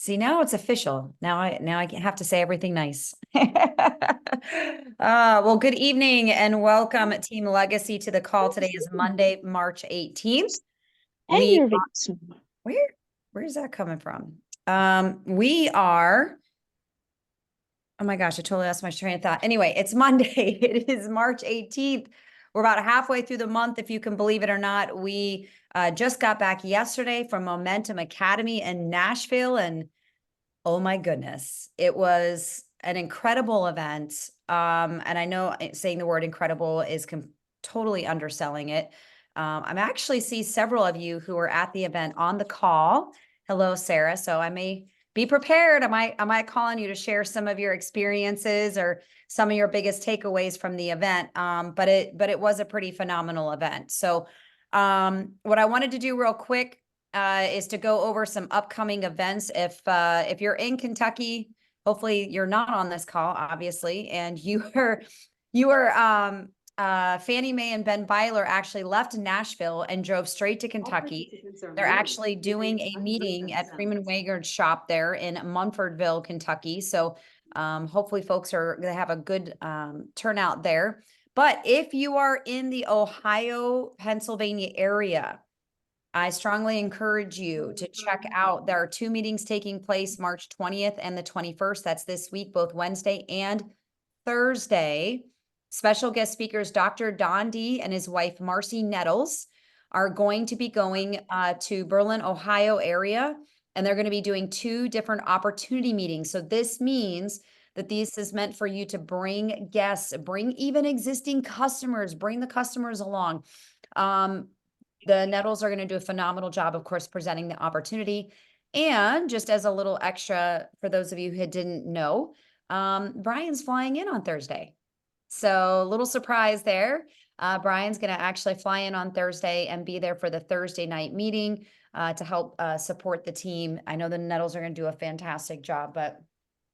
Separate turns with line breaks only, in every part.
See, now it's official. Now I have to say everything nice. Well, good evening and welcome Team Legacy to the call. Today is Monday, March 18th. We
Aggravates me.
where where's that coming from? We are, oh my gosh, I totally lost my train of thought. Anyway, it's Monday. It is March 18th. We're about halfway through the month, if you can believe it or not. We just got back yesterday from Momentum Academy in Nashville, and oh my goodness, it was an incredible event. And I know saying the word incredible is totally underselling it. I'm actually see several of you who were at the event on the call. Hello, Sarah. So I may be prepared. I might call on you to share some of your experiences or some of your biggest takeaways from the event. But it was a pretty phenomenal event. So what I wanted to do real quick is to go over some upcoming events. If you're in Kentucky, hopefully you're not on this call, obviously, and Fannie Mae and Ben Byler actually left Nashville and drove straight to Kentucky. They're actually doing a meeting at Freeman Waggard's shop there in Munfordville, Kentucky. So hopefully folks are going to have a good turnout there. But if you are in the Ohio, Pennsylvania area, I strongly encourage you to check out. There are two meetings taking place March 20th and the 21st. That's this week, both Wednesday and Thursday. Special guest speakers Dr. Don D and his wife Marcy Nettles are going to be going to Berlin, Ohio area, and they're going to be doing two different opportunity meetings. So this means that this is meant for you to bring guests, bring even existing customers, bring the customers along. The Nettles are going to do a phenomenal job, of course, presenting the opportunity. And just as a little extra for those of you who didn't know, Brian's flying in on Thursday. So a little surprise there. Brian's going to actually fly in on Thursday and be there for the Thursday night meeting to help support the team. I know the Nettles are going to do a fantastic job, but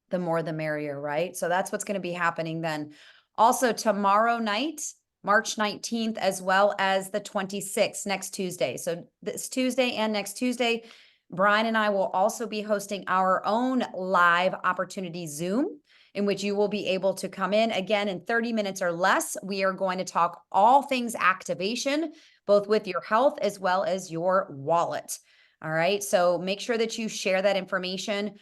the more the merrier, right? So that's what's going to be happening then. Also tomorrow night, March 19th, as well as the 26th, next Tuesday. So this Tuesday and next Tuesday, Brian and I will also be hosting our own live opportunity Zoom, in which you will be able to come in again in 30 minutes or less. We are going to talk all things activation, both with your health as well as your wallet. All right. So make sure that you share that information.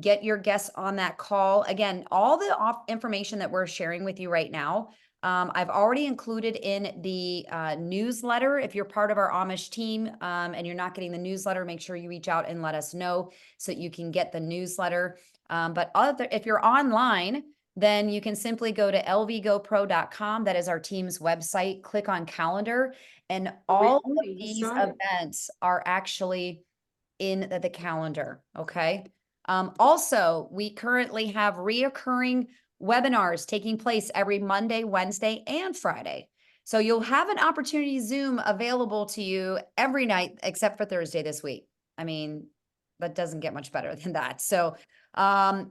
Get your guests on that call. Again, all the information that we're sharing with you right now, I've already included in the newsletter. If you're part of our Amish team and you're not getting the newsletter, make sure you reach out and let us know so that you can get the newsletter. But if you're online, then you can simply go to lvgopro.com. That is our team's website. Click on calendar, and all of these events are actually in the calendar. Okay. Also, we currently have reoccurring webinars taking place every Monday, Wednesday, and Friday. So you'll have an opportunity Zoom available to you every night except for Thursday this week. I mean, that doesn't get much better than that. So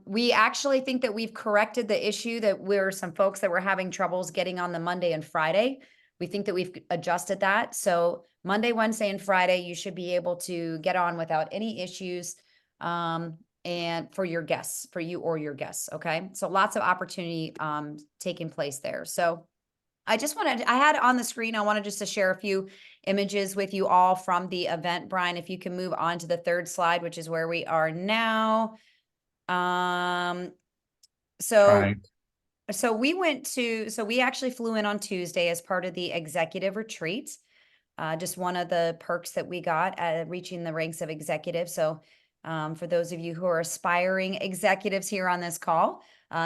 we actually think that we've corrected the issue that we're some folks that were having troubles getting on the Monday and Friday. We think that we've adjusted that. So Monday, Wednesday, and Friday, you should be able to get on without any issues. And for your guests, for you or your guests. Okay. So lots of opportunity taking place there. So I had on the screen, I wanted just to share a few images with you all from the event. Brian, if you can move on to the third slide, which is where we are now. So we actually flew in on Tuesday as part of the executive retreat. Just one of the perks that we got at reaching the ranks of executive. So for those of you who are aspiring executives here on this call,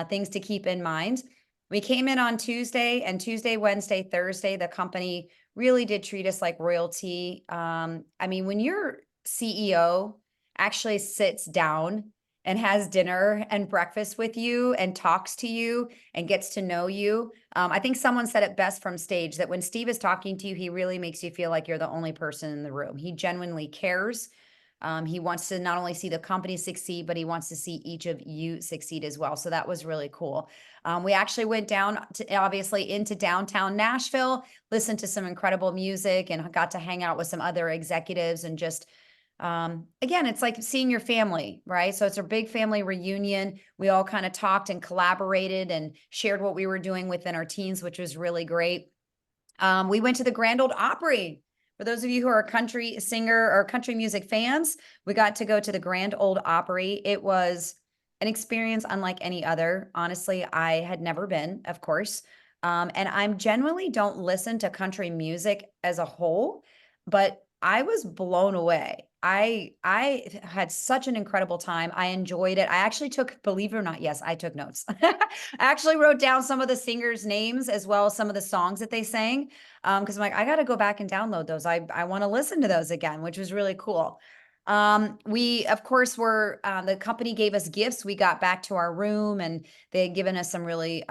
things to keep in mind. We came in on Tuesday, and Tuesday, Wednesday, Thursday, the company really did treat us like royalty. I mean, when your CEO actually sits down and has dinner and breakfast with you and talks to you and gets to know you. I think someone said it best from stage that when Steve is talking to you, he really makes you feel like you're the only person in the room. He genuinely cares. He wants to not only see the company succeed, but he wants to see each of you succeed as well. So that was really cool. We actually went down to obviously into downtown Nashville, listened to some incredible music, and got to hang out with some other executives and just again, it's like seeing your family, right? So it's a big family reunion. We all kind of talked and collaborated and shared what we were doing within our teams, which was really great. We went to the Grand Ole Opry. For those of you who are country singer or country music fans, we got to go to the Grand Ole Opry. It was an experience unlike any other. Honestly, I had never been, of course. And I'm generally don't listen to country music as a whole, but I was blown away. I had such an incredible time. I enjoyed it. I actually took, believe it or not, yes, I took notes. I actually wrote down some of the singers' names as well as some of the songs that they sang. Because I'm like, I got to go back and download those. I want to listen to those again, which was really cool. We of course were the company gave us gifts. We got back to our room and they had given us some really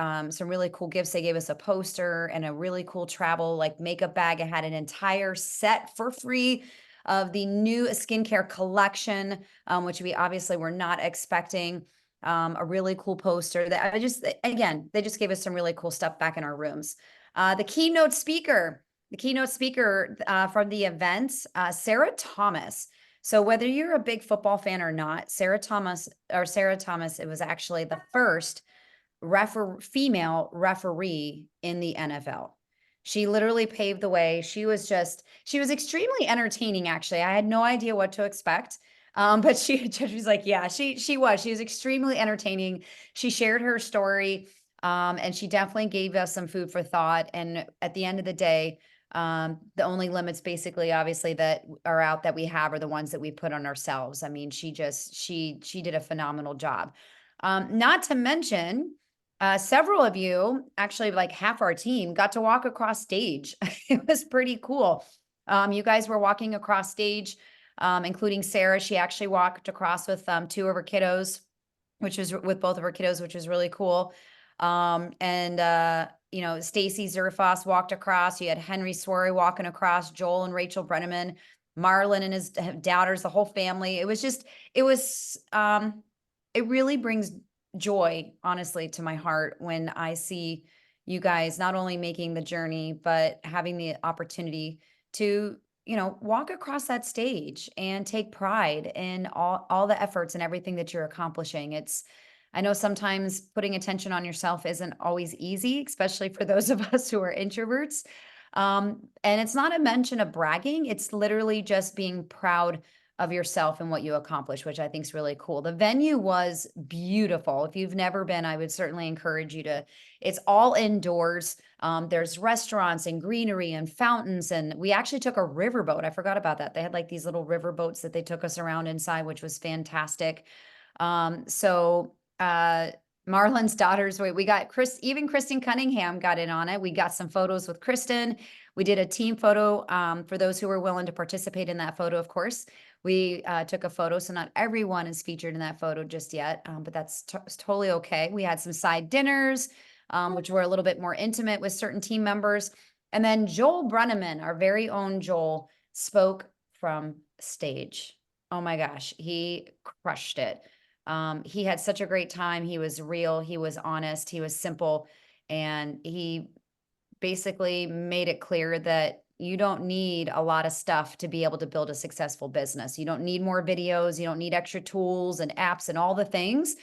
cool gifts. They gave us a poster and a really cool travel like makeup bag. It had an entire set for free of the new skincare collection, which we obviously were not expecting. A really cool poster that again, they just gave us some really cool stuff back in our rooms. The keynote speaker from the event, Sarah Thomas. So whether you're a big football fan or not, Sarah Thomas, it was actually the first female referee in the NFL. She literally paved the way. She was extremely entertaining, actually. I had no idea what to expect. But she was like, yeah, she was extremely entertaining. She shared her story. And she definitely gave us some food for thought. And at the end of the day, the only limits basically, obviously, that are out that we have are the ones that we put on ourselves. I mean, she did a phenomenal job. Not to mention, several of you, actually like half our team, got to walk across stage. It was pretty cool. You guys were walking across stage, including Sarah. She actually walked across with two of her kiddos, with both of her kiddos, which was really cool. You know, Stacy Zerfas walked across. You had Henry Swery walking across, Joel and Rachel Brenneman, Marlon and his daughters, the whole family. It really brings joy, honestly, to my heart when I see you guys not only making the journey, but having the opportunity to, you know, walk across that stage and take pride in all the efforts and everything that you're accomplishing. I know sometimes putting attention on yourself isn't always easy, especially for those of us who are introverts. And it's not a mention of bragging. It's literally just being proud of yourself and what you accomplish, which I think is really cool. The venue was beautiful. If you've never been, I would certainly encourage you to. It's all indoors. There's restaurants and greenery and fountains. And we actually took a riverboat. I forgot about that. They had like these little river boats that they took us around inside, which was fantastic. Marlon's daughters, we got even Kristen Cunningham got in on it. We got some photos with Kristen. We did a team photo for those who were willing to participate in that photo, of course. We took a photo, so not everyone is featured in that photo just yet, but that's totally okay. We had some side dinners, which were a little bit more intimate with certain team members. And then Joel Brenneman, our very own Joel, spoke from stage. Oh my gosh, he crushed it. He had such a great time. He was real. He was honest. He was simple. And he basically made it clear that you don't need a lot of stuff to be able to build a successful business. You don't need more videos. You don't need extra tools and apps and all the things.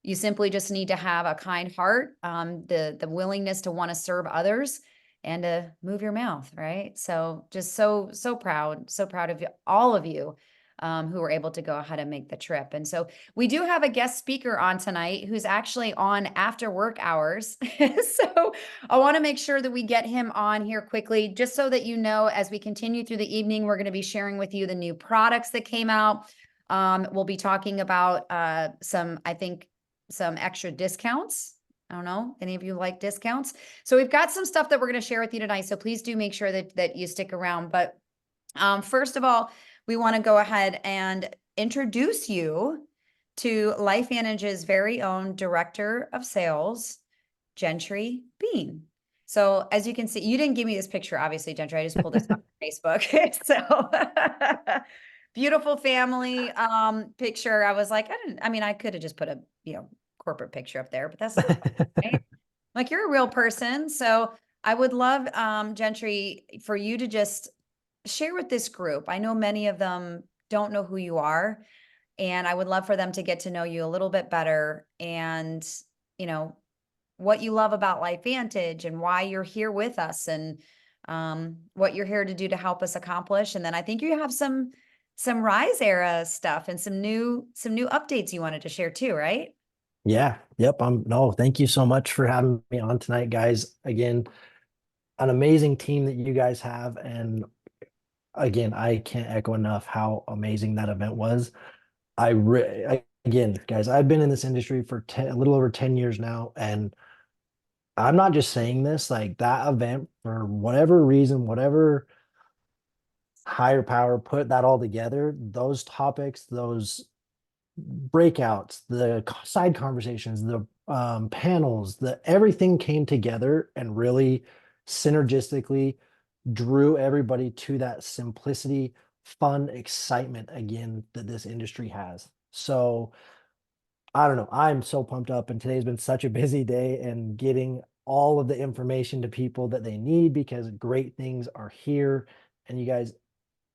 You simply just need to have a kind heart, the willingness to want to serve others and to move your mouth, right? So just so proud of you, all of you who were able to go ahead and make the trip. And so we do have a guest speaker on tonight who's actually on after work hours. So I want to make sure that we get him on here quickly, just so that you know, as we continue through the evening, we're going to be sharing with you the new products that came out. We'll be talking about some extra discounts. I don't know, any of you like discounts? So we've got some stuff that we're going to share with you tonight. So please do make sure that you stick around. But first of all, we want to go ahead and introduce you to LifeVantage's very own Director of Sales, Gentry Bean. So as you can see, you didn't give me this picture, obviously, Gentry. I just pulled this up on Facebook. So beautiful family picture. I was like, I could have just put a, corporate picture up there, but that's not right? Like, you're a real person. So I would love, Gentry, for you to just share with this group. I know many of them don't know who you are. And I would love for them to get to know you a little bit better and, you know, what you love about LifeVantage and why you're here with us and what you're here to do to help us accomplish. And then I think you have some Rise era stuff and some new updates you wanted to share too, right?
Yeah. Yep. No, thank you so much for having me on tonight, guys. Again, an amazing team that you guys have. And again, I can't echo enough how amazing that event was. Again, guys, I've been in this industry for a little over 10 years now, and I'm not just saying this, like that event, for whatever reason, whatever higher power put that all together, those topics, those breakouts, the side conversations, the panels, the everything came together and really synergistically drew everybody to that simplicity, fun, excitement again that this industry has. So I don't know. I'm so pumped up, and today's been such a busy day and getting all of the information to people that they need because great things are here. And you guys,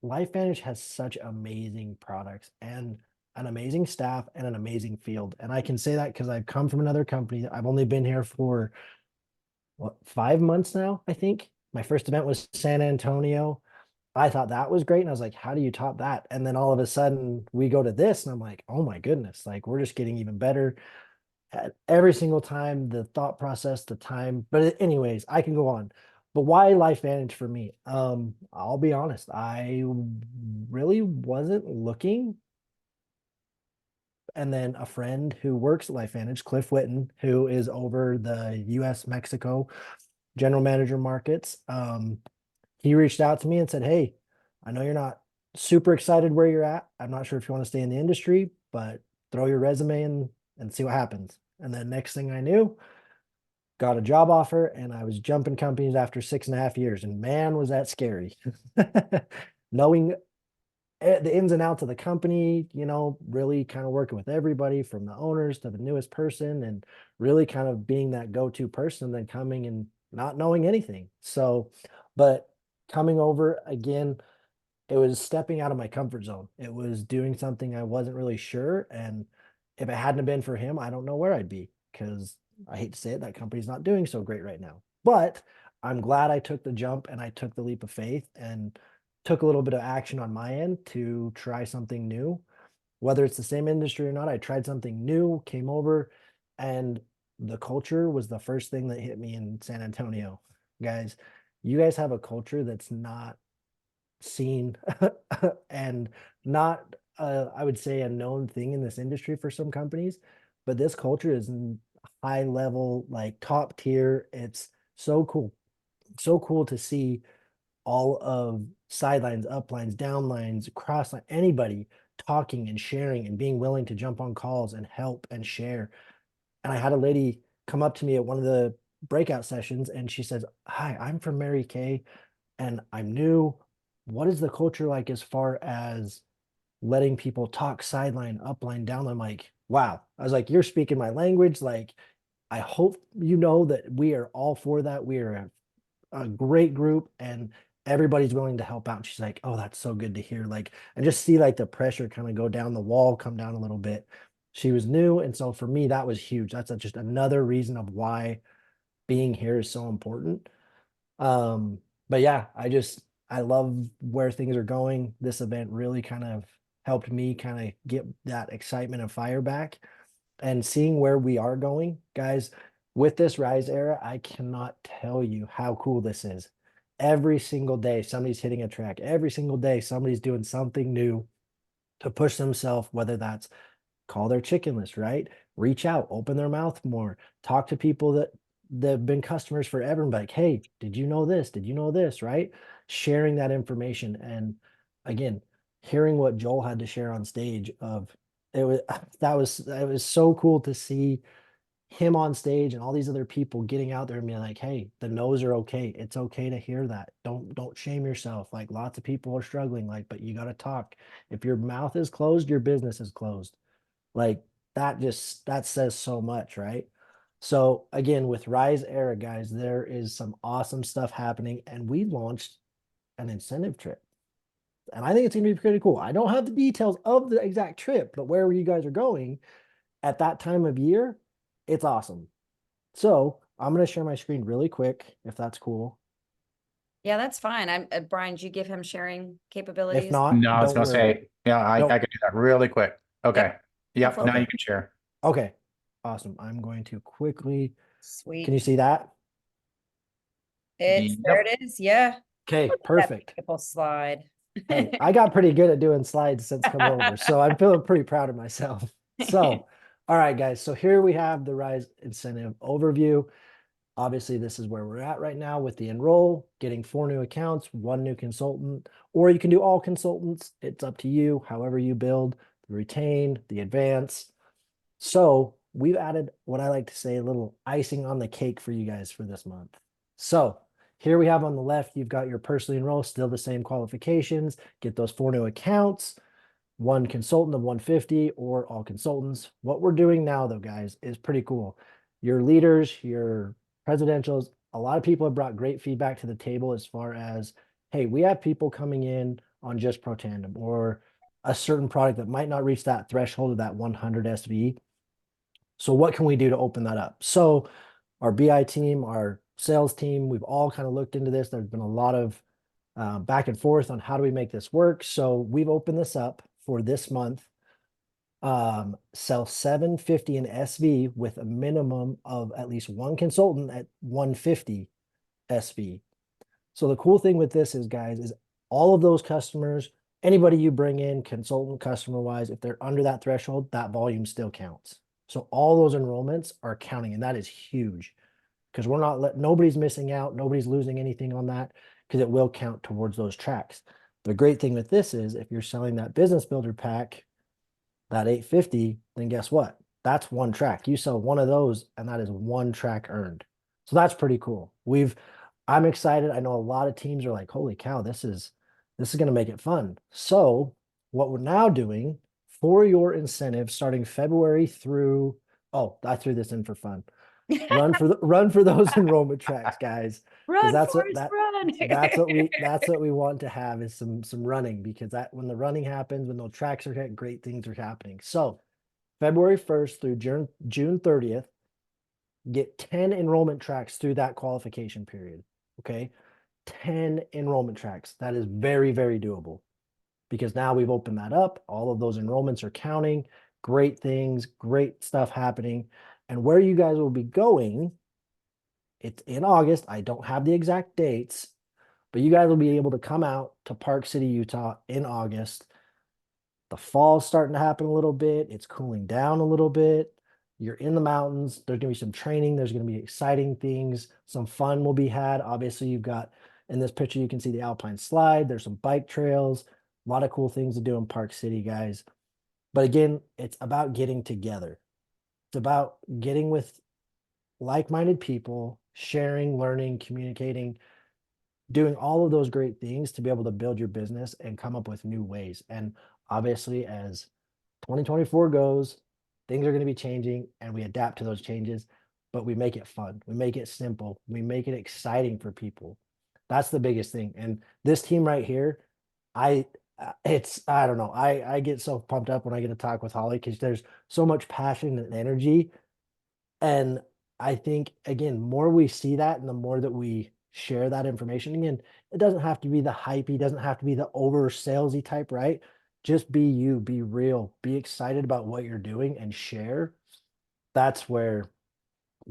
LifeVantage has such amazing products and an amazing staff and an amazing field. And I can say that because I've come from another company. I've only been here for what, 5 months now, I think. My first event was San Antonio. I thought that was great. And I was like, how do you top that? And then all of a sudden we go to this and I'm like, oh my goodness, like we're just getting even better at every single time, the thought process, the time. But anyways, I can go on. But why LifeVantage for me? I'll be honest, I really wasn't looking. And then a friend who works at LifeVantage, Cliff Witten, who is over the US Mexico general manager markets, he reached out to me and said, hey, I know you're not super excited where you're at. I'm not sure if you want to stay in the industry, but throw your resume in and see what happens. And then next thing I knew, got a job offer and I was jumping companies after 6.5 years. And man, was that scary. Knowing the ins and outs of the company, really kind of working with everybody from the owners to the newest person and really kind of being that go-to person, then coming and not knowing anything. So, but coming over again, it was stepping out of my comfort zone. It was doing something I wasn't really sure. And if it hadn't been for him, I don't know where I'd be because I hate to say it, that company's not doing so great right now. But I'm glad I took the jump and I took the leap of faith and took a little bit of action on my end to try something new. Whether it's the same industry or not, I tried something new, came over, and the culture was the first thing that hit me in San Antonio. Guys, you guys have a culture that's not seen and not I would say a known thing in this industry for some companies, but this culture is high level, like top tier. It's so cool. So cool to see all of sidelines, uplines, downlines, crossline, anybody talking and sharing and being willing to jump on calls and help and share. And I had a lady come up to me at one of the breakout sessions and she says, hi, I'm from Mary Kay and I'm new. What is the culture like as far as letting people talk sideline, upline, downline? I'm like, wow. I was like, you're speaking my language. Like, I hope you know that we are all for that. We are a great group and everybody's willing to help out. And she's like, oh, that's so good to hear. Like, and just see like the pressure kind of go down the wall, come down a little bit. She was new. And so for me, that was huge. That's just another reason of why being here is so important. Um, but yeah, I love where things are going. This event really kind of helped me kind of get that excitement and fire back and seeing where we are going, guys, with this Rise era, I cannot tell you how cool this is. Every single day, somebody's hitting a track. Every single day, somebody's doing something new to push themselves, whether that's call their chicken list, right? Reach out, open their mouth more, talk to people that have been customers forever and be like, hey, did you know this? Did you know this? Right? Sharing that information. And again, hearing what Joel had to share on stage of it was it was so cool to see him on stage and all these other people getting out there and being like, hey, the no's are okay. It's okay to hear that. Don't shame yourself. Like lots of people are struggling, like, but you gotta talk. If your mouth is closed, your business is closed. Like that says so much, right? So again, with Rise Era, guys, there is some awesome stuff happening, and we launched an incentive trip. And I think it's going to be pretty cool. I don't have the details of the exact trip, but where you guys are going at that time of year, it's awesome. So I'm going to share my screen really quick, if that's cool.
Yeah, that's fine. I'm, Brian, did you give him sharing
If
capabilities?
not,
No, I was
don't
gonna
worry.
say, yeah, I
Don't.
could do that really quick. Okay. Yep,
Full-
now
Okay.
you can share.
Okay. Awesome. I'm going to quickly. Can you
Sweet.
see that?
There
Yep.
it is. Yeah.
Okay.
Look at that
Perfect.
beautiful slide.
Hey, I got pretty good at doing slides since come over, so I'm feeling pretty proud of myself. So, all right, guys. So here we have the Rise incentive overview. Obviously, this is where we're at right now with the enroll, getting 4 new accounts, 1 new consultant, or you can do all consultants. It's up to you, however you build the retain, the advance. So we've added what I like to say a little icing on the cake for you guys for this month. So here we have on the left, you've got your personally enroll, still the same qualifications, get those 4 new accounts, 1 consultant of 150 or all consultants. What we're doing now though, guys, is pretty cool. Your leaders, your presidentials, a lot of people have brought great feedback to the table as far as, hey, we have people coming in on just Pro Tandem or a certain product that might not reach that threshold of that 100 SV. So what can we do to open that up? So our BI team, our sales team, we've all kind of looked into this. There's been a lot of back and forth on how do we make this work. So we've opened this up for this month. Sell 750 in SV with a minimum of at least 1 consultant at 150 SV. So the cool thing with this is, guys, is all of those customers, anybody you bring in, consultant, customer wise, if they're under that threshold, that volume still counts. So all those enrollments are counting, and that is huge because we're not nobody's missing out, nobody's losing anything on that because it will count towards those tracks. The great thing with this is if you're selling that business builder pack, that 850, then guess what? That's 1 track. You sell 1 of those, and that is 1 track earned. So that's pretty cool. I'm excited. I know a lot of teams are like, holy cow, this is going to make it fun. So what we're now doing for your incentive starting February through, oh, I threw this in for fun. Run for those enrollment tracks, guys.
Run,
That's what
Forrest, run.
that's what we want to have is some running, because that when the running happens, when those tracks are hit, great things are happening. So February 1st through June 30th, get 10 enrollment tracks through that qualification period. Okay. 10 enrollment tracks. That is very, very doable because now we've opened that up. All of those enrollments are counting. Great things, great stuff happening. And where you guys will be going, it's in August. I don't have the exact dates, but you guys will be able to come out to Park City, Utah in August. The fall's starting to happen a little bit. It's cooling down a little bit. You're in the mountains. There's going to be some training. There's going to be exciting things. Some fun will be had. Obviously, you've got in this picture, you can see the Alpine slide. There's some bike trails, a lot of cool things to do in Park City, guys. But again, it's about getting together. It's about getting with like-minded people, sharing, learning, communicating, doing all of those great things to be able to build your business and come up with new ways. And obviously, as 2024 goes, things are going to be changing and we adapt to those changes, but we make it fun. We make it simple. We make it exciting for people. That's the biggest thing. And this team right here, I don't know. I get so pumped up when I get to talk with Holly because there's so much passion and energy. And I think, again, more we see that and the more that we share that information, again, it doesn't have to be the hypey, doesn't have to be the over salesy type, right? Just be you, be real, be excited about what you're doing and share. That's where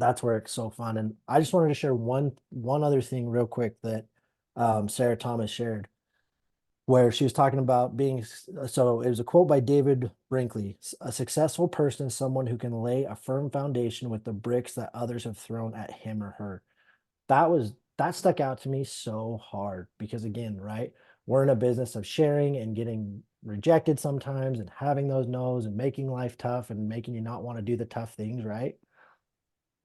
it's so fun. And I just wanted to share one other thing real quick that Sarah Thomas shared, where she was talking about being, so it was a quote by David Brinkley: a successful person is someone who can lay a firm foundation with the bricks that others have thrown at him or her. That stuck out to me so hard because, again, right, we're in a business of sharing and getting rejected sometimes and having those no's and making life tough and making you not want to do the tough things, right?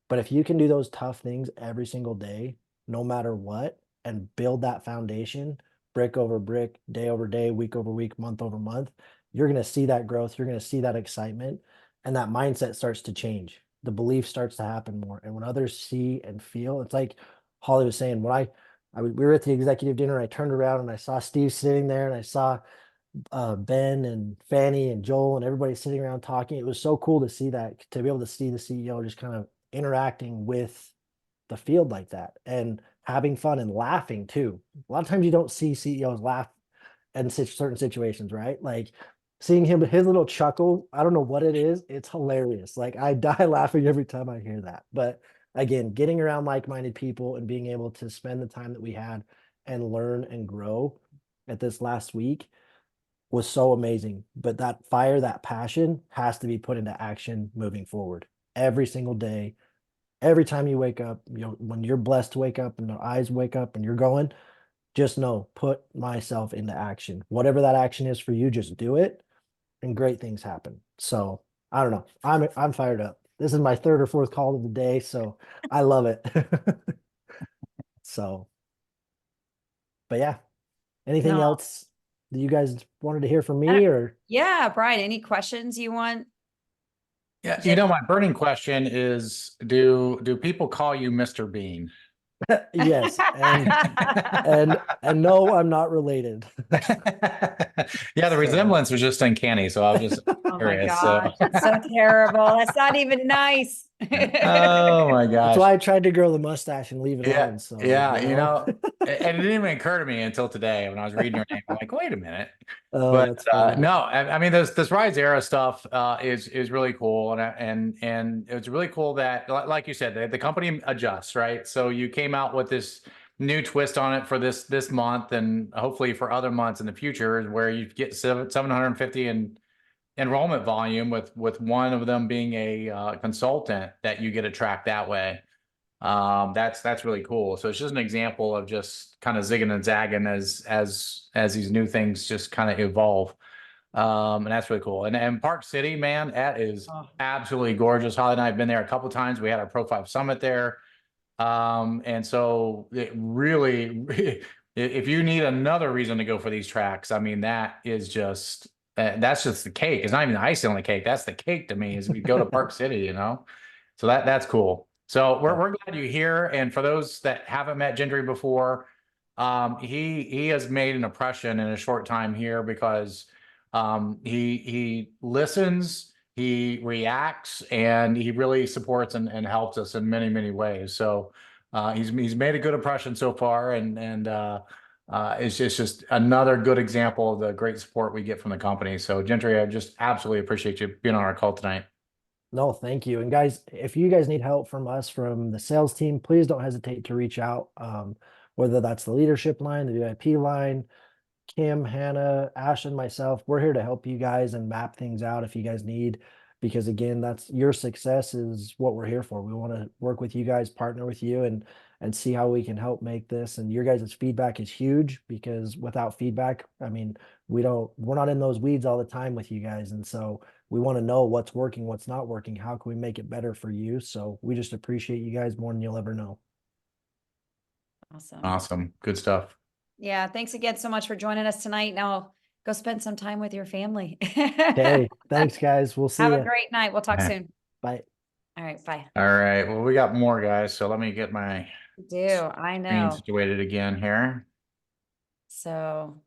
But if you can do those tough things every single day, no matter what, and build that foundation, brick over brick, day over day, week over week, month over month, you're going to see that growth. You're going to see that excitement, and that mindset starts to change. The belief starts to happen more. And when others see and feel, it's like Holly was saying, we were at the executive dinner. I turned around and I saw Steve sitting there, and I saw Ben and Fanny and Joel and everybody sitting around talking. It was so cool to see that, to be able to see the CEO just kind of interacting with the field like that and having fun and laughing too. A lot of times you don't see CEOs laugh in certain situations, right? Like seeing him, his little chuckle, I don't know what it is. It's hilarious. Like I die laughing every time I hear that. But again, getting around like-minded people and being able to spend the time that we had and learn and grow at this last week was so amazing. But that fire, that passion has to be put into action moving forward every single day. Every time you wake up, when you're blessed to wake up and the eyes wake up and you're going, just know, put myself into action. Whatever that action is for you, just do it and great things happen. So I don't know. I'm fired up. This is my third or fourth call of the day, so I love it. So, but yeah, anything
No.
else that you guys wanted to hear from
I
me or?
Yeah, Brian, any questions you want?
Yeah, you know, my burning question is, do people call you Mr. Bean?
Yes, and no, I'm not related.
Yeah, the
So-
resemblance was just uncanny, so I was just
Oh my
curious. So,
gosh, that's so terrible. That's not even nice.
oh my
That's
gosh.
why I tried to grow the mustache and leave it
Yeah,
on. So
yeah, and it didn't even occur to me until today when I was reading her name. I'm like, wait a minute.
Oh,
But
that's funny.
no, I mean this Rise Era stuff is really cool, and it's really cool that, like you said, the company adjusts, right? So you came out with this new twist on it for this month, and hopefully for other months in the future, where you get 750 in enrollment volume, with one of them being a consultant that you get to track that way. That's really cool. So it's just an example of just kind of zigging and zagging as these new things just kind of evolve. And that's really cool. And Park City, man, that is absolutely gorgeous. Holly and I have been there a couple of times. We had our Pro 5 Summit there. And so it really, if you need another reason to go for these tracks, I mean, that is just that's just the cake. It's not even the icing on the cake. That's the cake to me, is we go to Park City, So that's cool. So we're glad you're here. And for those that haven't met Gentry before, he has made an impression in a short time here, because he listens, he reacts, and he really supports and helps us in many ways. So he's made a good impression so far, and it's just another good example of the great support we get from the company. So Gentry, I just absolutely appreciate you being on our call tonight.
No, thank you. And guys, if you guys need help from us, from the sales team, please don't hesitate to reach out. Whether that's the leadership line, the VIP line, Kim, Hannah, Ash, and myself, we're here to help you guys and map things out if you guys need, because again, that's your success is what we're here for. We want to work with you guys, partner with you, and see how we can help make this. And your guys' feedback is huge, because without feedback, I mean, we're not in those weeds all the time with you guys. And so we want to know what's working, what's not working. How can we make it better for you? So we just appreciate you guys more than you'll ever know.
Awesome.
Awesome. Good stuff.
Yeah, thanks again so much for joining us tonight. Now go spend some time with your family.
Okay, thanks guys. We'll see
Have
you.
a great night. We'll talk
Okay.
soon.
Bye.
All right, bye.
All right. Well, we got more, guys. So let me get my
I
screen
know.
situated again here.
So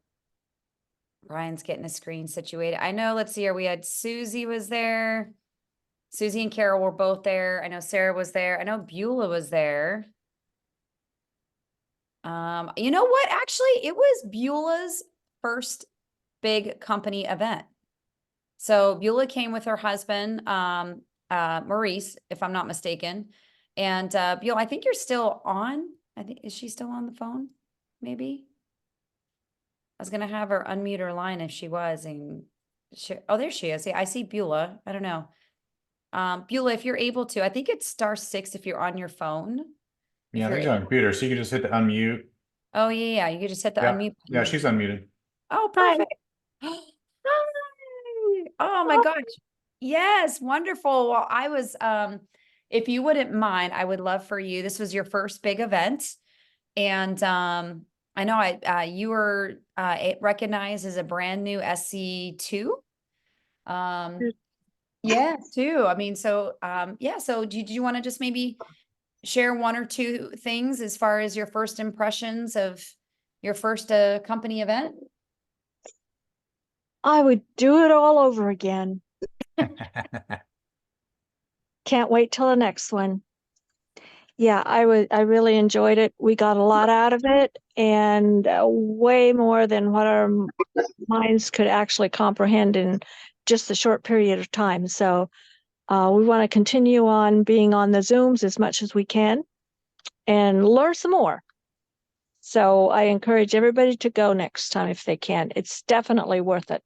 Ryan's getting a screen situated. I know, let's see here. We had Susie was there. Susie and Carol were both there. I know Sarah was there. I know Beulah was there. You know what? Actually, it was Beulah's first big company event. So Beulah came with her husband, Maurice, if I'm not mistaken. And Beulah, I think you're still on. Is she still on the phone? Maybe. I was gonna have her unmute her line if she was, and oh, there she is. Yeah, I see Beulah. I don't know. Beulah, if you're able to, I think it's *6 if you're on your phone.
Yeah, I think
you're
she's on computer, so you can just hit the unmute.
Oh yeah, you could just hit the
Yeah.
unmute
Yeah,
button.
she's unmuted.
Oh, perfect. Hi. Oh my gosh. Yes, wonderful. Well, I was, if you wouldn't mind, I would love for you. This was your first big event. And I know you were recognized as a brand new SC2. Yeah, too. I mean, so yeah, so do you want to just maybe share one or two things as far as your first impressions of your first company event?
I would do it all over again. Can't wait till the next one. Yeah, I really enjoyed it. We got a lot out of it, and way more than what our minds could actually comprehend in just a short period of time. So we want to continue on being on the Zooms as much as we can and learn some more. So I encourage everybody to go next time if they can. It's definitely worth it.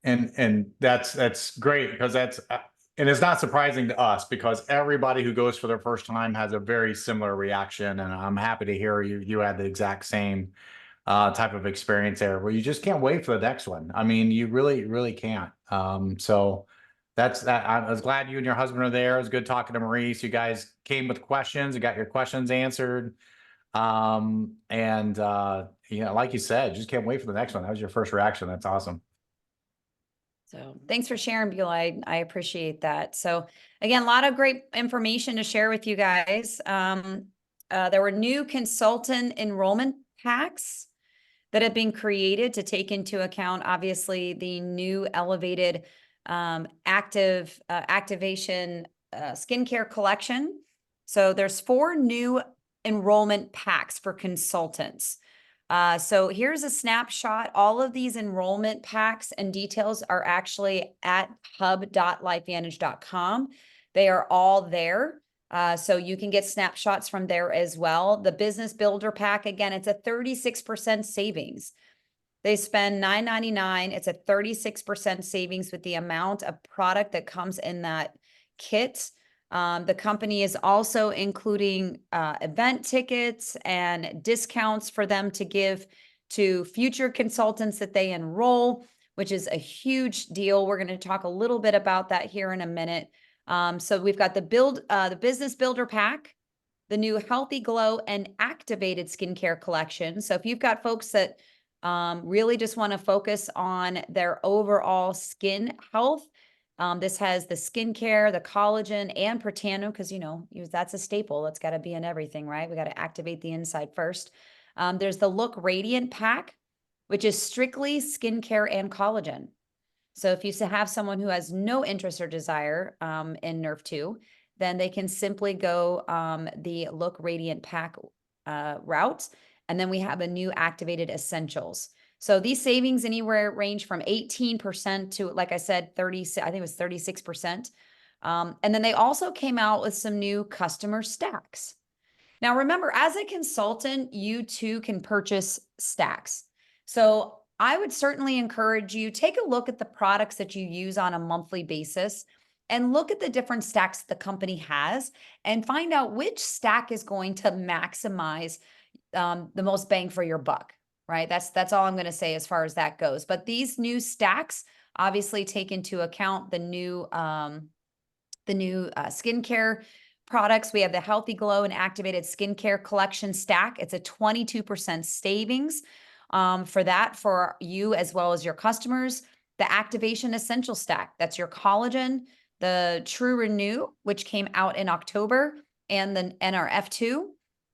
And that's great, because and it's not surprising to us, because everybody who goes for their first time has a very similar reaction. And I'm happy to hear you had the exact same type of experience there, where you just can't wait for the next one. I mean, you really can't. So that's that. I was glad you and your husband are there. It was good talking to Maurice. You guys came with questions. You got your questions answered. Like you said, just can't wait for the next one. That was your first reaction. That's awesome.
So thanks for sharing, Beulah. I appreciate that. So again, a lot of great information to share with you guys. There were new consultant enrollment packs that have been created to take into account, obviously, the new elevated activation skincare collection. So there's 4 new enrollment packs for consultants. So here's a snapshot. All of these enrollment packs and details are actually at hub.lifevantage.com. They are all there. So you can get snapshots from there as well. The business builder pack, again, it's a 36% savings. They spend $9.99. It's a 36% savings with the amount of product that comes in that kit. The company is also including event tickets and discounts for them to give to future consultants that they enroll, which is a huge deal. We're going to talk a little bit about that here in a minute. So we've got the business builder pack, the new Healthy Glow and activated skincare collection. So if you've got folks that really just want to focus on their overall skin health, this has the skincare, the collagen, and Protandim, because that's a staple. That's got to be in everything, right? We got to activate the inside first. There's the Look Radiant pack, which is strictly skincare and collagen. So if you have someone who has no interest or desire in Nerve 2, then they can simply go the Look Radiant pack route. And then we have a new activated essentials. So these savings anywhere range from 18% to, like I said, 30, I think it was 36%. And then they also came out with some new customer stacks. Now, remember, as a consultant, you too can purchase stacks. So I would certainly encourage you, take a look at the products that you use on a monthly basis and look at the different stacks the company has and find out which stack is going to maximize the most bang for your buck, right? That's all I'm going to say as far as that goes. But these new stacks obviously take into account the new skincare products. We have the Healthy Glow and Activated Skincare Collection stack. It's a 22% savings for you as well as your customers. The Activation Essential stack, that's your collagen, the True Renew, which came out in October, and the NRF2.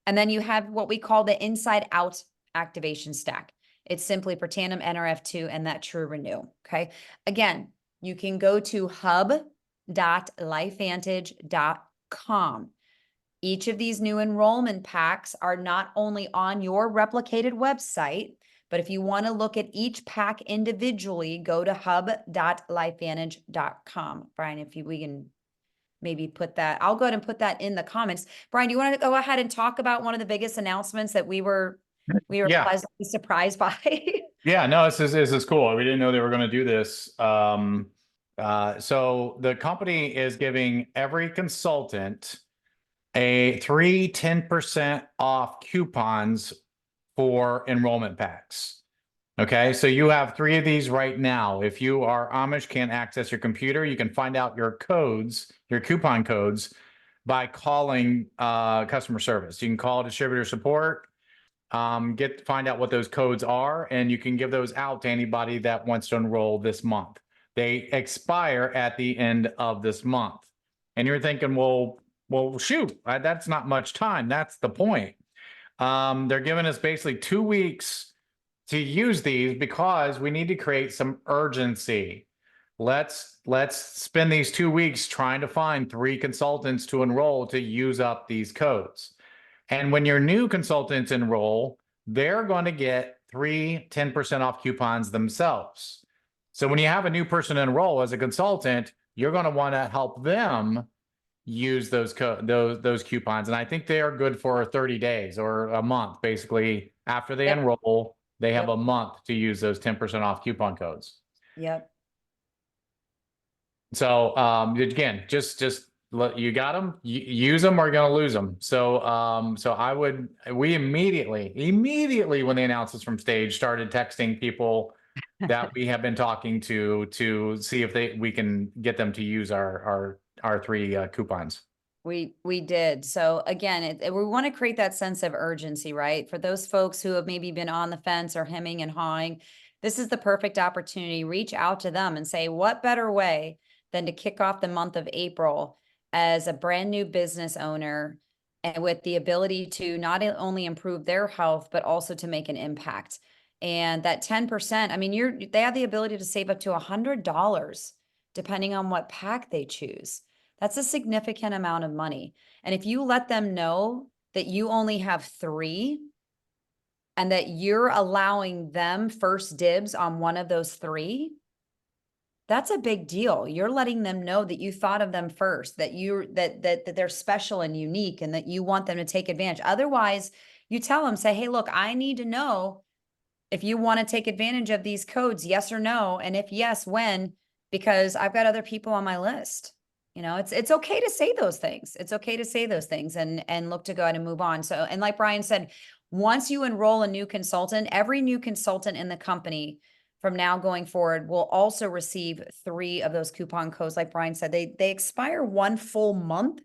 And then you have what we call the Inside Out activation stack. It's simply Protandim, NRF2, and that True Renew. Okay. Again, you can go to hub.lifevantage.com. Each of these new enrollment packs are not only on your replicated website, but if you want to look at each pack individually, go to hub.lifevantage.com. Brian, we can maybe put that, I'll go ahead and put that in the comments. Brian, do you want to go ahead and talk about one of the biggest announcements that we were pleasantly surprised by?
Yeah, no, this is cool. We didn't know they were going to do this. So the company is giving every consultant a 10% off coupons for enrollment packs. Okay, so you have 3 of these right now. If you are Amish, can't access your computer, you can find out your codes, your coupon codes, by calling customer service. You can call distributor support, find out what those codes are, and you can give those out to anybody that wants to enroll this month. They expire at the end of this month. And you're thinking, well, Well, shoot, that's not much time. That's the point. They're giving us basically 2 weeks to use these because we need to create some urgency. Let's spend these 2 weeks trying to find 3 consultants to enroll to use up these codes. And when your new consultants enroll, they're going to get 3 10% off coupons themselves. So when you have a new person enroll as a consultant, you're going to want to help them use those coupons. And I think they are good for 30 days or a month. Basically, after they
Yep.
enroll, they have
Yep.
a month to use those 10% off coupon codes.
Yep.
So again, just you got them, use them or you're gonna lose them. So we immediately when they announced this from stage started texting people that we have been talking to see if we can get them to use our 3 coupons.
We did. So again, we want to create that sense of urgency, right? For those folks who have maybe been on the fence or hemming and hawing, this is the perfect opportunity. Reach out to them and say, what better way than to kick off the month of April as a brand new business owner and with the ability to not only improve their health, but also to make an impact. And that 10%, I mean, they have the ability to save up to $100 depending on what pack they choose. That's a significant amount of money. And if you let them know that you only have 3 and that you're allowing them first dibs on one of those 3, that's a big deal. You're letting them know that you thought of them first, that that they're special and unique and that you want them to take advantage. Otherwise, you tell them, say, hey, look, I need to know if you want to take advantage of these codes, yes or no. And if yes, when, because I've got other people on my list. You know, it's okay to say those things. It's okay to say those things and look to go ahead and move on. So, and like Brian said, once you enroll a new consultant, every new consultant in the company from now going forward will also receive 3 of those coupon codes. Like Brian said, they expire 1 full month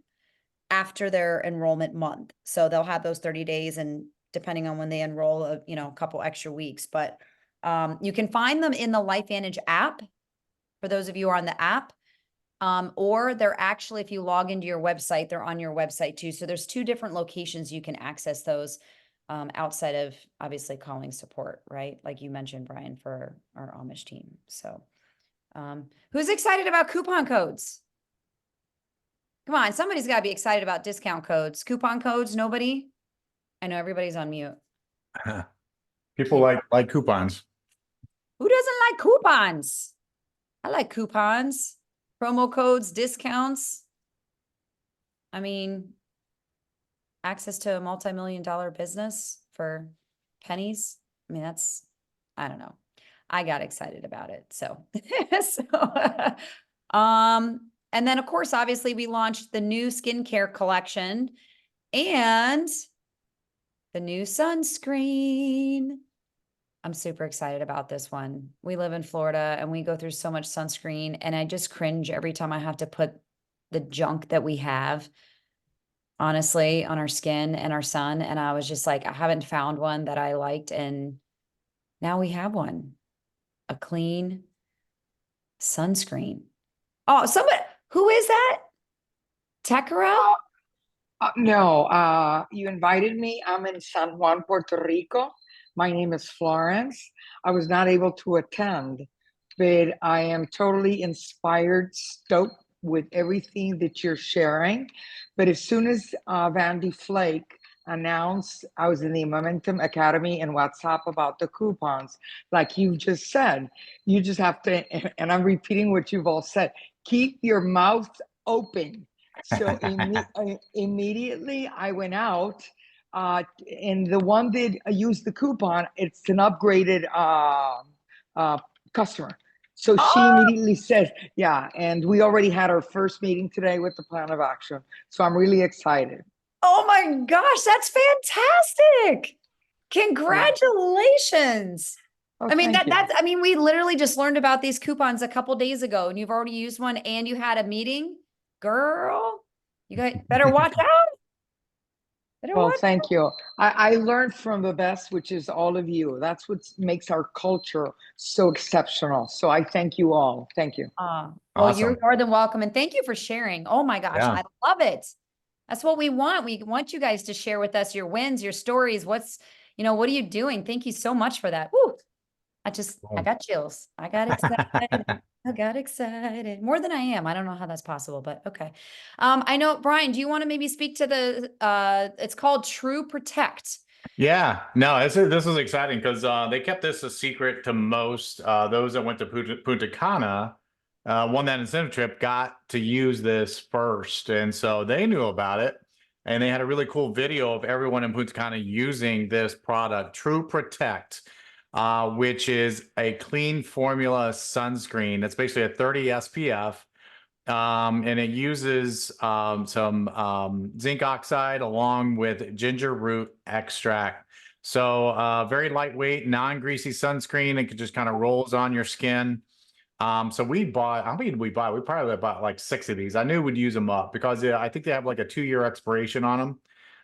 after their enrollment month. So they'll have those 30 days and depending on when they enroll, a couple extra weeks, but you can find them in the LifeVantage app for those of you who are on the app. Or they're actually, if you log into your website, they're on your website too. So there's 2 different locations you can access those outside of obviously calling support, right? Like you mentioned, Brian, for our Amish team. So who's excited about coupon codes? Come on, somebody's got to be excited about discount codes. Coupon codes, nobody? I know everybody's on mute.
People like coupons.
Who doesn't like coupons? I like coupons. Promo codes, discounts. I mean, access to a multi-million-dollar business for pennies. I mean, I don't know. I got excited about it. So, and then of course, obviously we launched the new skincare collection and the new sunscreen. I'm super excited about this one. We live in Florida and we go through so much sunscreen and I just cringe every time I have to put the junk that we have, honestly, on our skin and our sun. And I was just like, I haven't found one that I liked. And now we have one, a clean sunscreen. Oh, who is that? Tekara?
No, you invited me. I'm in San Juan, Puerto Rico. My name is Florence. I was not able to attend, but I am totally inspired, stoked with everything that you're sharing. But as soon as Vandy Flake announced, I was in the Momentum Academy and WhatsApp about the coupons, like you just said, you just have to, and I'm repeating what you've all said, keep your mouth open. So immediately I went out. And the one that used the coupon, it's an upgraded customer. So she immediately says, yeah, and we already had our first meeting today with the plan of action. So I'm really excited.
Oh my gosh, that's fantastic. Congratulations.
Oh,
I mean,
thank you.
I mean, we literally just learned about these coupons a couple days ago and you've already used one and you had a meeting. Girl, you guys better watch out.
Well, thank you. I learned from the best, which is all of you. That's what makes our culture so exceptional. So I thank you all. Thank you.
Well,
Awesome.
you're more than welcome. And thank you for sharing. Oh my gosh,
Yeah.
I love it. That's what we want. We want you guys to share with us your wins, your stories. What's, what are you doing? Thank you so much for that. Woo! I
Cool.
got chills. I got excited. I got excited more than I am. I don't know how that's possible, but okay. I know, Brian, do you want to maybe speak to it's called True Protect.
Yeah, no, this is exciting because they kept this a secret to most. Those that went to Punta Cana, won that incentive trip, got to use this first, and so they knew about it, and they had a really cool video of everyone in Punta Cana using this product, True Protect, which is a clean formula sunscreen. It's basically a 30 SPF. And it uses some zinc oxide along with ginger root extract. So very lightweight, non-greasy sunscreen. It just kind of rolls on your skin. So we bought, how many did we buy? We probably bought like 6 of these. I knew we'd use them up because I think they have like a 2-year expiration on them.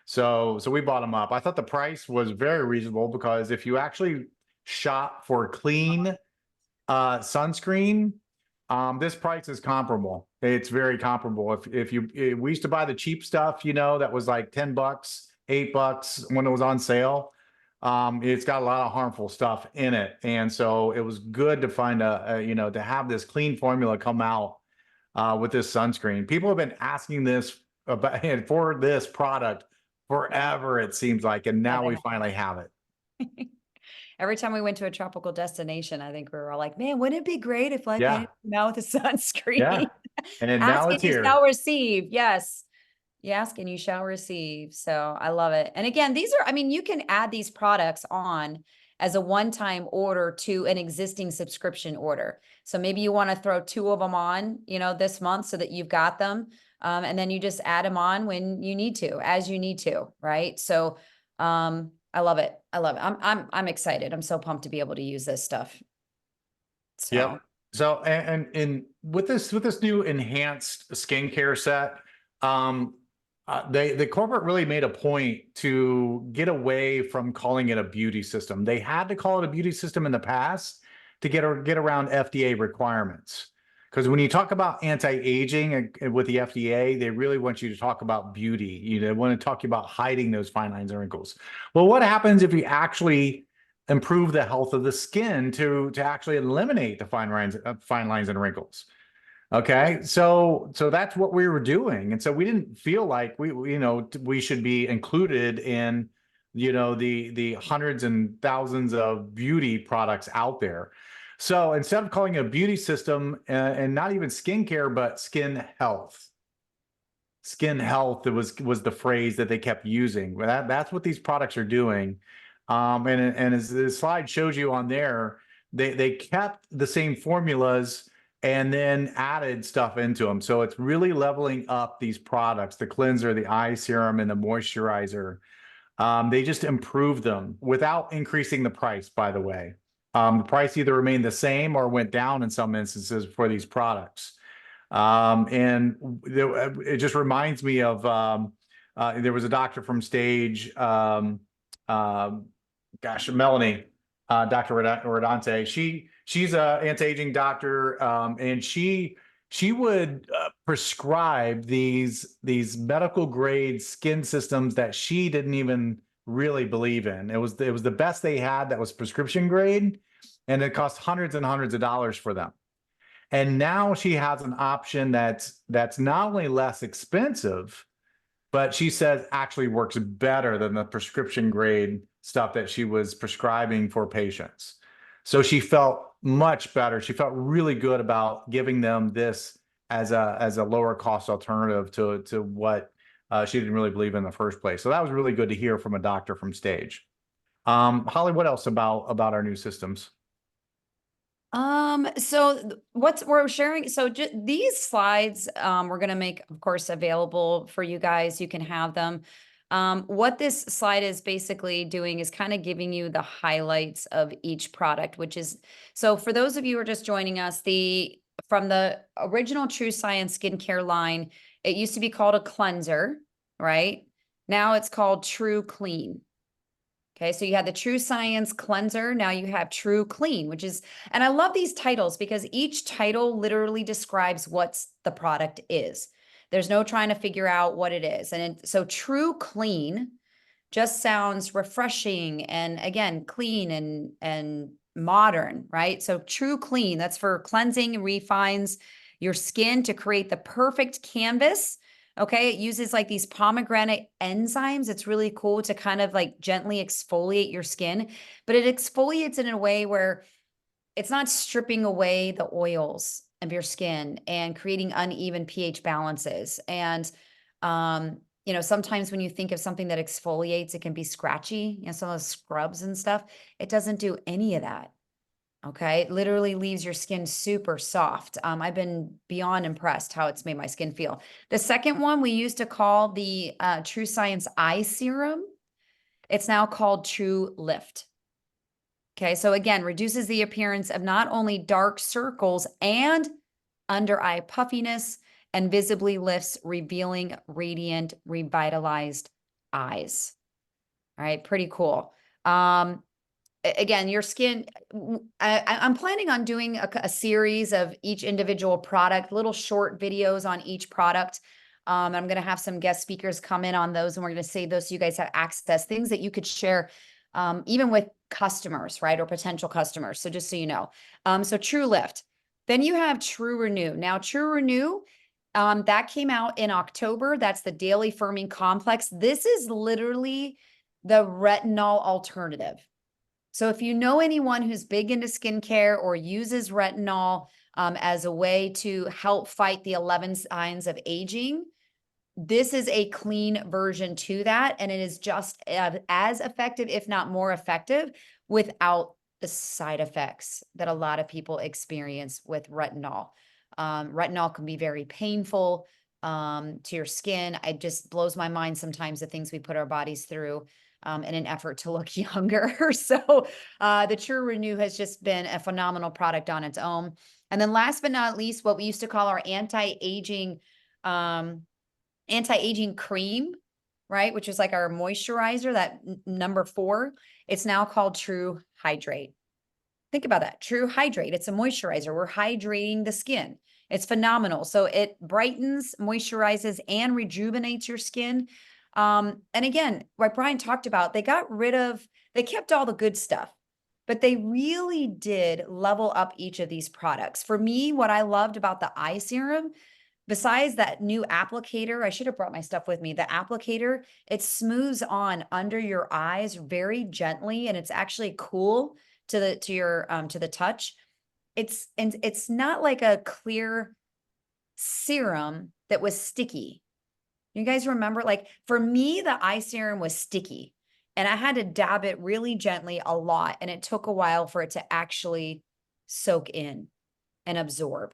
So we bought them up. I thought the price was very reasonable because if you actually shop for clean sunscreen, this price is comparable. It's very comparable. If we used to buy the cheap stuff, that was like $10, $8 when it was on sale. It's got a lot of harmful stuff in it. And so it was good to find to have this clean formula come out with this sunscreen. People have been asking this for this product forever, it seems like, and now we finally have it.
Every time we went to a tropical destination, I think we were all like, man, wouldn't it be great if like
Yeah.
now with a sunscreen?
Yeah. And then now
Ask
it's
and you
here.
shall receive. Yes. You ask and you shall receive. So I love it. And again, you can add these products on as a one-time order to an existing subscription order. So maybe you want to throw 2 of them on, this month so that you've got them. And then you just add them on when you need to, as you need to, right? So, I love it. I love it. I'm excited. I'm so pumped to be able to use this stuff. So.
Yep. So and with this new enhanced skincare set, the corporate really made a point to get away from calling it a beauty system. They had to call it a beauty system in the past to get around FDA requirements. Because when you talk about anti-aging with the FDA, they really want you to talk about beauty. They want to talk about hiding those fine lines and wrinkles. Well, what happens if you actually improve the health of the skin to actually eliminate the fine lines and wrinkles? Okay, so that's what we were doing, and so we didn't feel like we should be included in the hundreds and thousands of beauty products out there. So instead of calling it a beauty system and not even skincare, but skin health, was the phrase that they kept using. That's what these products are doing. And as the slide shows you on there, they kept the same formulas and then added stuff into them. So it's really leveling up these products, the cleanser, the eye serum, and the moisturizer. They just improved them without increasing the price, by the way. The price either remained the same or went down in some instances for these products. And it just reminds me of, there was a doctor from Stage, Melanie, Dr. Rodante. She's a anti-aging doctor, and she would prescribe these medical grade skin systems that she didn't even really believe in. It was the best they had that was prescription grade, and it cost hundreds and hundreds of dollars for them. And now she has an option that's not only less expensive, but she says actually works better than the prescription grade stuff that she was prescribing for patients. So she felt much better. She felt really good about giving them this as a lower cost alternative to what she didn't really believe in the first place. So that was really good to hear from a doctor from Stage. Holly, what else about our new systems?
So what we're sharing, so these slides, we're going to make, of course, available for you guys. You can have them. What this slide is basically doing is kind of giving you the highlights of each product, which is, so for those of you who are just joining us, from the original True Science skincare line, it used to be called a cleanser, right? Now it's called True Clean. Okay, so you had the True Science cleanser. Now you have True Clean, which is, and I love these titles because each title literally describes what the product is. There's no trying to figure out what it is. So True Clean just sounds refreshing and again, clean and modern, right? So True Clean, that's for cleansing and refines your skin to create the perfect canvas. Okay, it uses like these pomegranate enzymes. It's really cool to kind of like gently exfoliate your skin, but it exfoliates in a way where it's not stripping away the oils of your skin and creating uneven pH balances. And, you know, sometimes when you think of something that exfoliates, it can be scratchy, you know, some of those scrubs and stuff. It doesn't do any of that. Okay. It literally leaves your skin super soft. I've been beyond impressed how it's made my skin feel. The second one we used to call the True Science Eye Serum. It's now called True Lift. Okay, so again, reduces the appearance of not only dark circles and under eye puffiness, and visibly lifts, revealing radiant, revitalized eyes. All right, pretty cool. Again, your skin, I'm planning on doing a series of each individual product, little short videos on each product. I'm going to have some guest speakers come in on those, and we're going to save those so you guys have access, things that you could share even with customers, right? Or potential customers. So just so you know. So True Lift. Then you have True Renew. Now, True Renew, that came out in October. That's the Daily Firming Complex. This is literally the retinol alternative. So if you know anyone who's big into skincare or uses retinol as a way to help fight the 11 signs of aging, this is a clean version to that. And it is just as effective, if not more effective, without the side effects that a lot of people experience with retinol. Retinol can be very painful to your skin. It just blows my mind sometimes the things we put our bodies through in an effort to look younger. So the True Renew has just been a phenomenal product on its own. And then last but not least, what we used to call our anti-aging cream, right? Which is like our moisturizer, that number 4. It's now called True Hydrate. Think about that. True Hydrate. It's a moisturizer. We're hydrating the skin. It's phenomenal. So it brightens, moisturizes, and rejuvenates your skin. And again, like Brian talked about, they kept all the good stuff, but they really did level up each of these products. For me, what I loved about the eye serum, besides that new applicator, I should have brought my stuff with me. The applicator, it smooths on under your eyes very gently, and it's actually cool to the touch. It's not like a clear serum that was sticky. You guys remember, like for me, the eye serum was sticky and I had to dab it really gently a lot. And it took a while for it to actually soak in and absorb.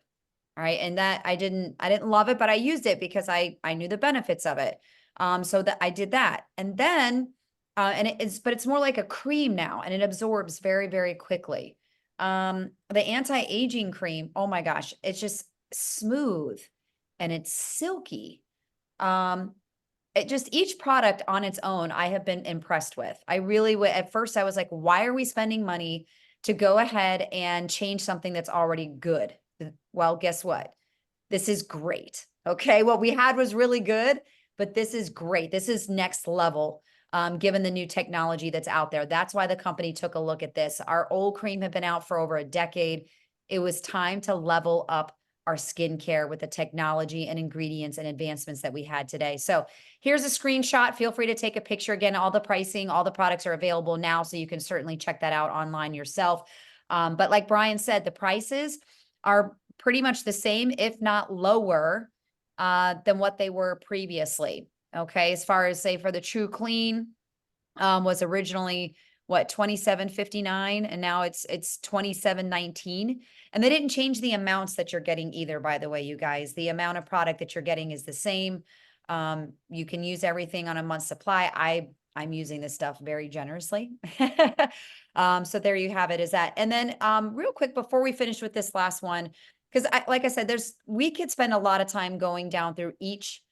All right. And that I didn't love it, but I used it because I knew the benefits of it. So that I did that. And then, but it's more like a cream now, and it absorbs very, very quickly. The anti-aging cream, oh my gosh, it's just smooth and it's silky. Each product on its own, I have been impressed with. I really would, at first I was like, why are we spending money to go ahead and change something that's already good? Well, guess what? This is great. Okay. What we had was really good, but this is great. This is next level, given the new technology that's out there. That's why the company took a look at this. Our old cream had been out for over a decade. It was time to level up our skincare with the technology and ingredients and advancements that we had today. So here's a screenshot. Feel free to take a picture. Again, all the pricing, all the products are available now, so you can certainly check that out online yourself. But like Brian said, the prices are pretty much the same, if not lower than what they were previously. Okay, as far as say for the True Clean was originally what, $27.59, and now it's $27.19. And they didn't change the amounts that you're getting either, by the way, you guys. The amount of product that you're getting is the same. You can use everything on a month's supply. I'm using this stuff very generously. So there you have it, is that. And then real quick, before we finish with this last one, because like I said, we could spend a lot of time going down through each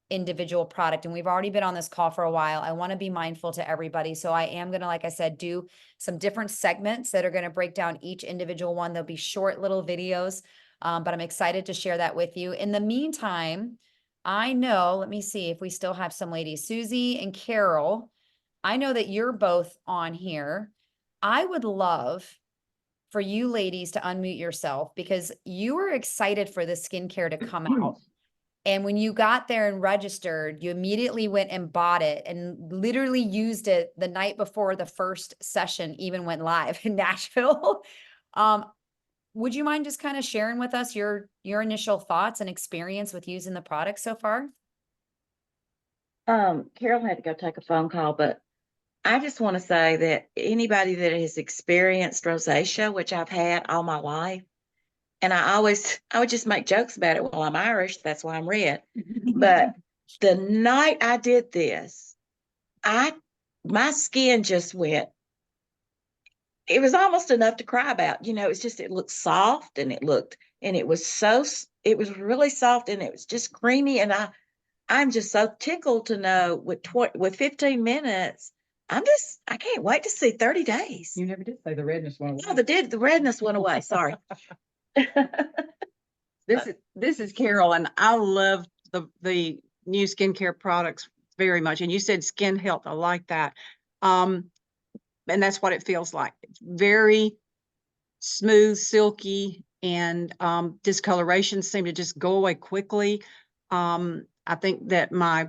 individual product, and we've already been on this call for a while. I want to be mindful to everybody. So I am going to, like I said, do some different segments that are going to break down each individual one. There'll be short little videos, but I'm excited to share that with you. In the meantime, I know, let me see if we still have some ladies, Susie and Carol. I know that you're both on here. I would love for you ladies to unmute yourself because you were excited for the skincare to come out. And when you got there and registered, you immediately went and bought it and literally used it the night before the first session even went live in Nashville. Would you mind just kind of sharing with us your initial thoughts and experience with using the product so far?
Carol had to go take a phone call, but I just want to say that anybody that has experienced rosacea, which I've had all my life, and I would just make jokes about it. Well, I'm Irish, that's why I'm red. But the night I did this, my skin just went, it was almost enough to cry about. It looked soft and it was really soft and it was just creamy. And I'm just so tickled to know with 15 minutes, I can't wait to see 30 days.
You never did say the redness one.
Oh, the redness went away. Sorry.
This is Carol, and I love the new skincare products very much. And you said skin health. I like that. And that's what it feels like. It's very smooth, silky, and discolorations seem to just go away quickly. I think that my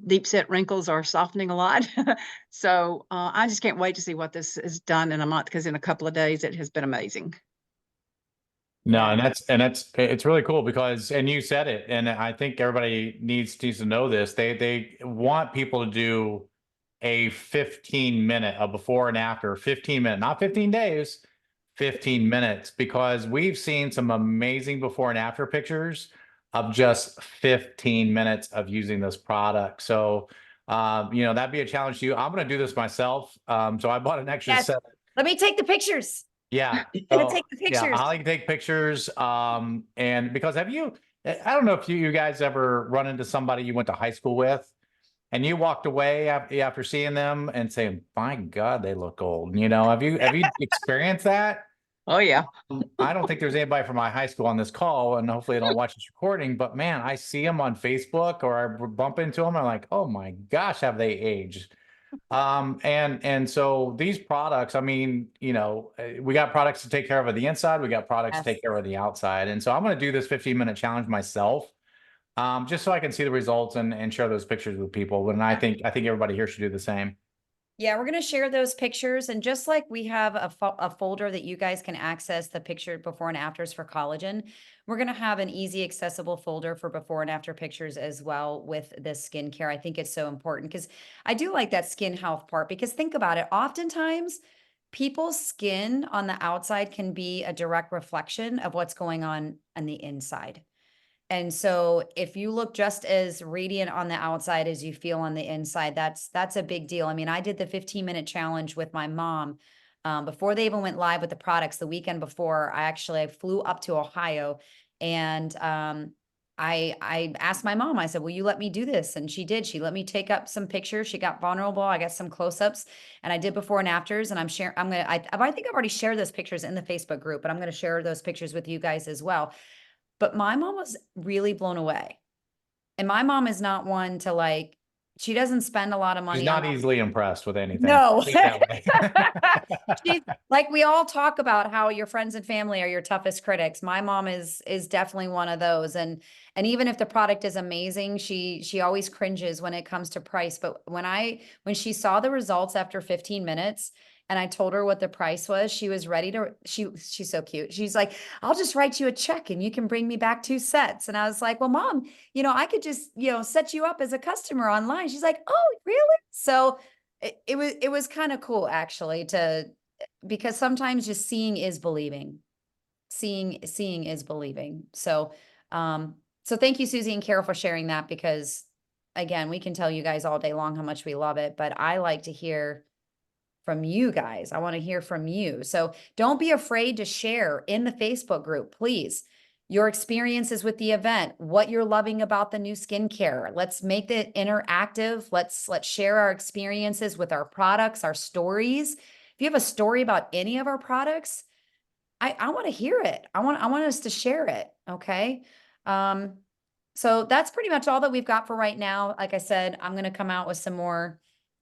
deep set wrinkles are softening a lot. So I just can't wait to see what this is done in a month, because in a couple of days it has been amazing.
No, it's really cool because, and you said it, and I think everybody needs to know this. They want people to do a 15-minute, a before and after, 15-minute, not 15 days, 15 minutes, because we've seen some amazing before and after pictures of just 15 minutes of using this product. So, that'd be a challenge to you. I'm going to do this myself. So I bought an extra
Yes.
set.
Let me take the pictures.
Yeah.
Gonna
So,
take the
yeah,
pictures.
Holly can take pictures. And because I don't know if you guys ever run into somebody you went to high school with and you walked away after seeing them and saying, my God, they look old. Have you experienced that?
Oh yeah.
I don't think there's anybody from my high school on this call, and hopefully they don't watch this recording, but man, I see them on Facebook or I bump into them. I'm like, oh my gosh, have they aged? And so these products, I mean, we got products to take care of the inside, we got products to take care of the outside. And so I'm going to do this 15-minute challenge myself, just so I can see the results and share those pictures with people. And I think everybody here should do the same.
Yeah, we're going to share those pictures. And just like we have a folder that you guys can access the picture before and afters for collagen, we're going to have an easy accessible folder for before and after pictures as well with this skincare. I think it's so important because I do like that skin health part, because think about it. Oftentimes people's skin on the outside can be a direct reflection of what's going on the inside. And so if you look just as radiant on the outside as you feel on the inside, that's a big deal. I mean, I did the 15-minute challenge with my mom before they even went live with the products. The weekend before, I flew up to Ohio, and I asked my mom, I said, will you let me do this? And she did. She let me take up some pictures. She got vulnerable. I got some close-ups, and I did before and afters, and I think I've already shared those pictures in the Facebook group, but I'm going to share those pictures with you guys as well. But my mom was really blown away. And my mom is not one to she doesn't spend a lot of money.
She's not easily impressed with anything.
No. She's like, we all talk about how your friends and family are your toughest critics. My mom is definitely one of those. And even if the product is amazing, she always cringes when it comes to price. But when she saw the results after 15 minutes, and I told her what the price was, she was ready to, she's so cute. She's like, I'll just write you a check and you can bring me back 2 sets. And I was like, well, Mom, I could just, set you up as a customer online. She's like, oh, really? So it was kind of cool actually because sometimes just seeing is believing. Seeing is believing. So, so thank you, Susie and Carol, for sharing that, because again, we can tell you guys all day long how much we love it, but I like to hear from you guys. I want to hear from you. So don't be afraid to share in the Facebook group, please, your experiences with the event, what you're loving about the new skincare. Let's make it interactive. Let's share our experiences with our products, our stories. If you have a story about any of our products, I want to hear it. I want us to share it. Okay. So that's pretty much all that we've got for right now. Like I said, I'm going to come out with some more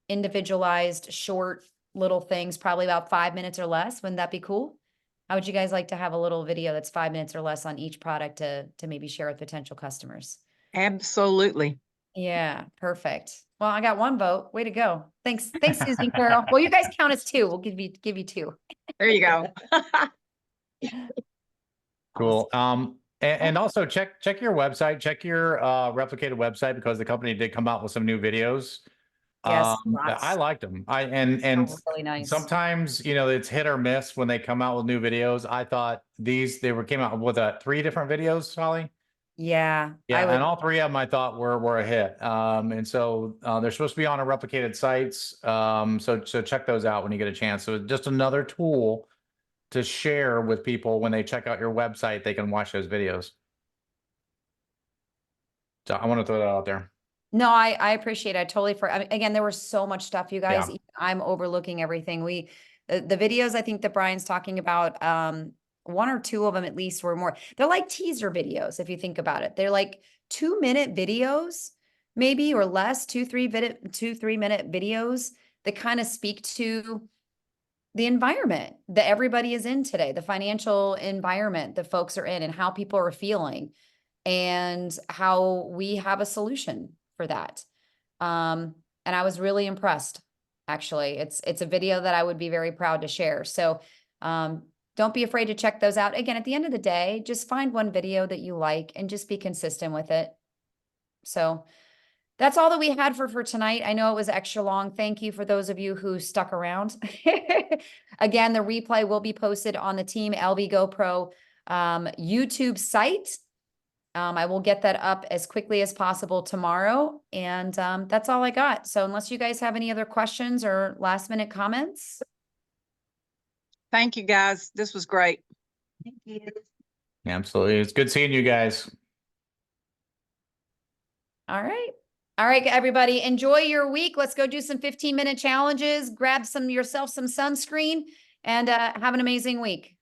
individualized, short little things, probably about 5 minutes or less. Wouldn't that be cool? How would you guys like to have a little video that's 5 minutes or less on each product to maybe share with potential customers?
Absolutely.
Yeah, perfect. Well, I got one vote. Way to go. Thanks, Susie and Carol. Well, you guys count as two. We'll give you two.
There you go.
Cool. And also check your website, check your replicated website, because the company did come out with some new videos.
Yes,
I
lots.
liked them. And
Really nice.
sometimes, you know, it's hit or miss when they come out with new videos. I thought came out with 3 different videos, Holly.
Yeah,
Yeah,
I would.
and all 3 of them I thought were a hit. And so they're supposed to be on a replicated sites. So check those out when you get a chance. So just another tool to share with people when they check out your website, they can watch those videos. So I want to throw that out there.
No, I appreciate it. I totally I mean, again, there was so much stuff, you guys.
Yeah.
I'm overlooking everything. The videos I think that Brian's talking about, 1 or 2 of them at least were more, they're like teaser videos if you think about it. They're like 2-minute videos, maybe, or less, 2-3 minute videos that kind of speak to the environment that everybody is in today, the financial environment that folks are in, and how people are feeling, and how we have a solution for that. And I was really impressed. Actually, it's a video that I would be very proud to share. So don't be afraid to check those out. Again, at the end of the day, just find one video that you like and just be consistent with it. So that's all that we had for tonight. I know it was extra long. Thank you for those of you who stuck around. Again, the replay will be posted on the Team LV GoPro YouTube site. I will get that up as quickly as possible tomorrow. And that's all I got. So unless you guys have any other questions or last minute comments.
Thank you, guys. This was great.
Thank you.
Absolutely. It's good seeing you guys.
All right. All right, everybody, enjoy your week. Let's go do some 15-minute challenges, grab yourself some sunscreen, and have an amazing week.